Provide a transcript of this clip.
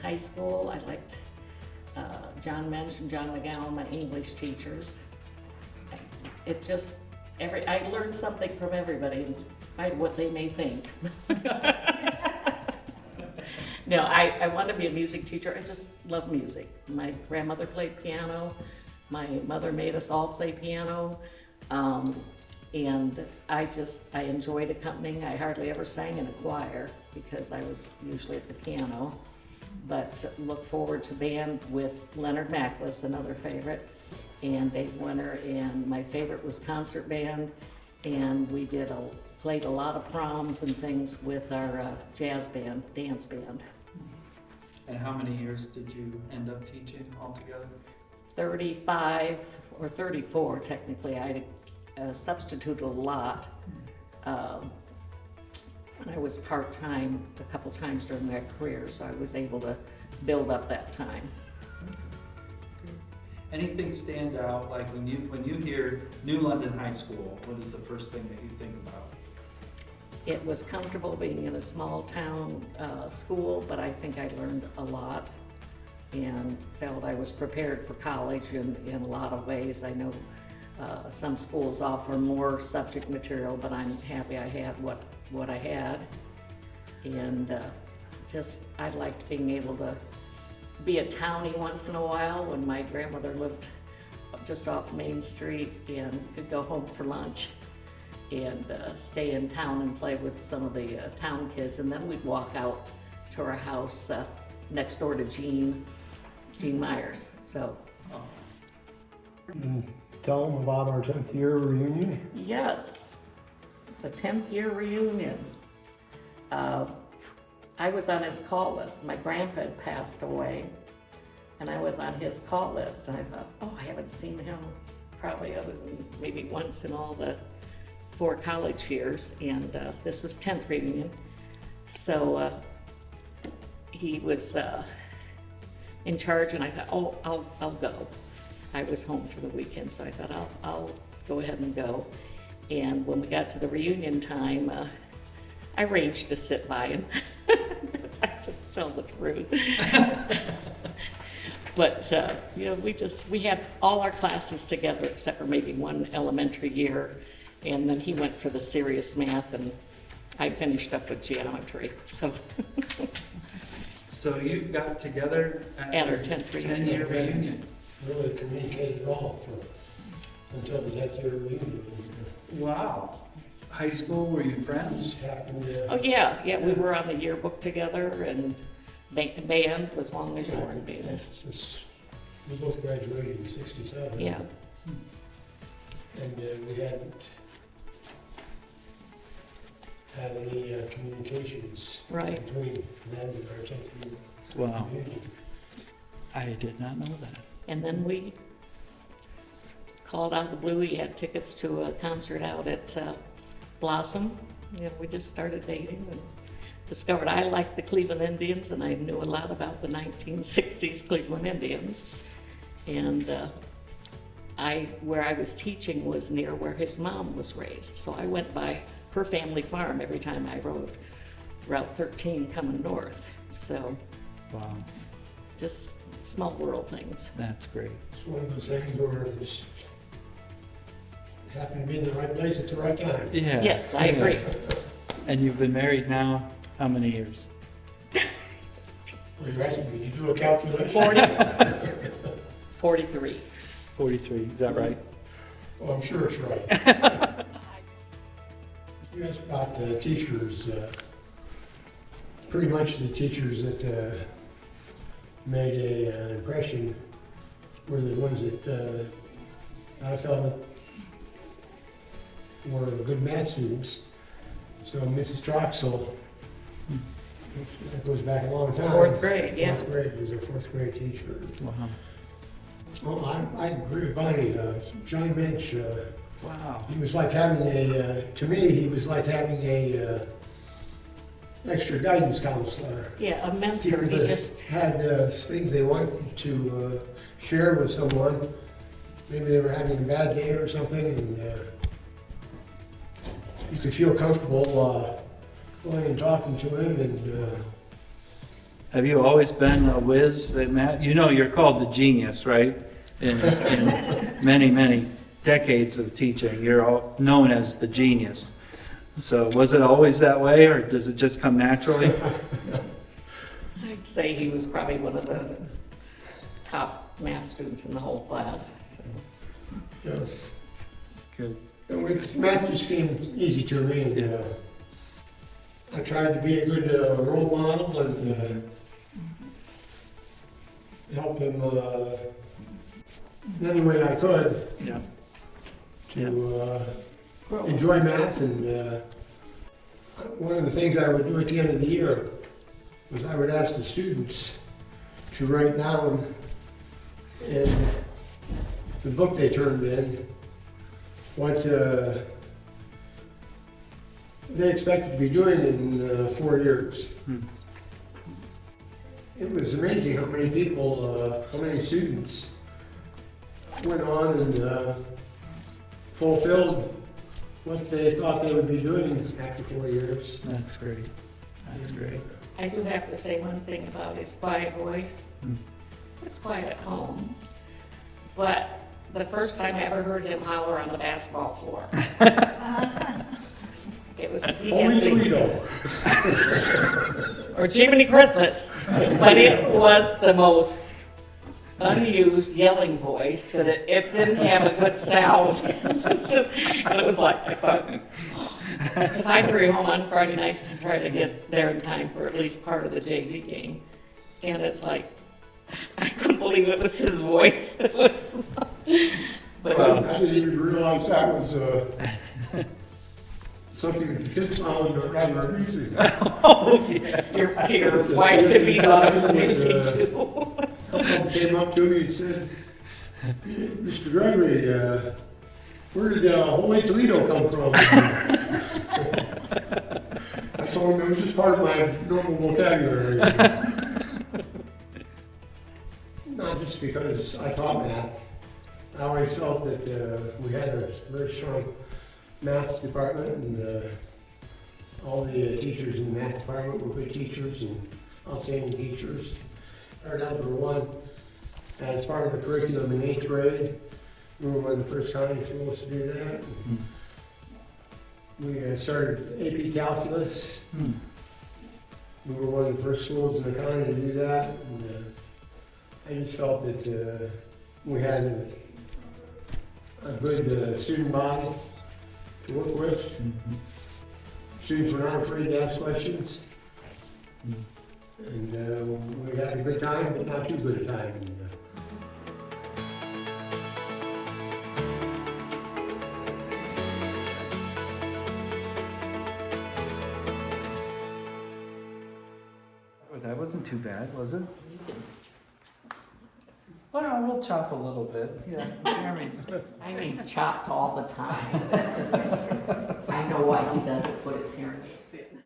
high school, I liked John Mensch and John McGowan, my English teachers. It just, I learned something from everybody in spite of what they may think. No, I wanted to be a music teacher. I just love music. My grandmother played piano. My mother made us all play piano. And I enjoyed accompanying. I hardly ever sang in a choir because I was usually at the piano. But look forward to band with Leonard Mackless, another favorite, and Dave Winter. And my favorite was concert band. And we played a lot of proms and things with our jazz band, dance band. And how many years did you end up teaching altogether? 35 or 34 technically. I substituted a lot. I was part-time a couple times during my career, so I was able to build up that time. Anything stand out, like when you hear New London High School, what is the first thing that you think about? It was comfortable being in a small town school, but I think I learned a lot and felt I was prepared for college in a lot of ways. I know some schools offer more subject material, but I'm happy I had what I had. And I liked being able to be a townie once in a while when my grandmother lived just off Main Street and could go home for lunch and stay in town and play with some of the town kids. And then we'd walk out to our house next door to Gene Myers. So. Tell them about our 10th year reunion. Yes, the 10th year reunion. I was on his call list. My grandpa had passed away, and I was on his call list. And I thought, I haven't seen him probably other than maybe once in all the 4 college years. And this was 10th reunion. So he was in charge, and I thought, I'll go. I was home for the weekend, so I thought I'll go ahead and go. And when we got to the reunion time, I arranged to sit by him. I just tell the truth. But we had all our classes together except for maybe one elementary year, and then he went for the serious math, and I finished up with geometry. So you got together at our 10th reunion. 10-year reunion. Really communicated at all until the 10th year reunion. Wow. High school, were you friends? Happened, Oh, yeah, we were on the yearbook together and band as long as you were in band. We both graduated in '67. Yeah. And we hadn't had any communications Right. between then and our 10th year Wow. reunion. I did not know that. And then we called out the blue. We had tickets to a concert out at Blossom. We just started dating and discovered I liked the Cleveland Indians, and I knew a lot about the 1960s Cleveland Indians. And where I was teaching was near where his mom was raised. So I went by her family farm every time I rode Route 13 coming north. So Wow. just small world things. That's great. It's one of those things where it just happened to be in the right place at the right time. Yeah. Yes, I agree. And you've been married now how many years? Well, you're asking me, you do a calculation? 43. 43, is that right? Oh, I'm sure it's right. You asked about the teachers. Pretty much the teachers that made an impression were the ones that I felt were good math students. So Mrs. Troxel, that goes back a long time. 4th grade, yeah. 4th grade was a 4th grade teacher. Wow. Well, I agree with Bonnie. John Mensch, Wow. he was like having to me, he was like having a extra guidance counselor. Yeah, a mentor. People He that just, had things they wanted to share with someone. Maybe they were having a bad day or something, and you could feel comfortable going and talking to him and Have you always been a whiz at math? You know you're called the genius, right? In many, many decades of teaching, you're all known as the genius. So was it always that way, or does it just come naturally? I'd say he was probably one of the top math students in the whole class. Yeah. Good. And math just came easy to me, and I tried to be a good role model and help him in any way I could Yeah. to enjoy math. And one of the things I would do at the end of the year was I would ask the students to write down in the book they turned in what they expected to be doing in 4 years. It was amazing how many people, how many students went on and fulfilled what they thought they would be doing after 4 years. That's great. That's great. I do have to say one thing about his quiet voice. It's quiet at home, but the first time I ever heard him holler on the basketball floor. It was Only Toledo. or Jiminy Christmas, but it was the most unused yelling voice that it didn't have a good sound. It's just, and it was like, I thought, because I hurry home on Friday nights to try to get there in time for at least part of the JV game, and it's like, I couldn't believe it was his voice. It was, but I didn't even realize that was something that the kids found rather amusing. Oh, yeah. your wife to be thought it was amusing too. Someone came up to me and said, Mr. Gregory, where did Holy Toledo come from? I told him it was just part of my normal vocabulary. Not just because I taught math. I always felt that we had a very strong math department, and all the teachers in the math department were good teachers and outstanding teachers. Our algebra 1, as part of the curriculum in 8th grade, we were one of the first county schools to do that. We started AP calculus. We were one of the first schools in the county to do that. And, I just felt that we had a good student body to work with. Students were not afraid to ask questions. And we had a good time, but not too good a time. That wasn't too bad, was it? Well, we'll chop a little bit. Yeah, Jeremy's. I mean, chopped all the time. That's just, I know why he does it, put his hearing aid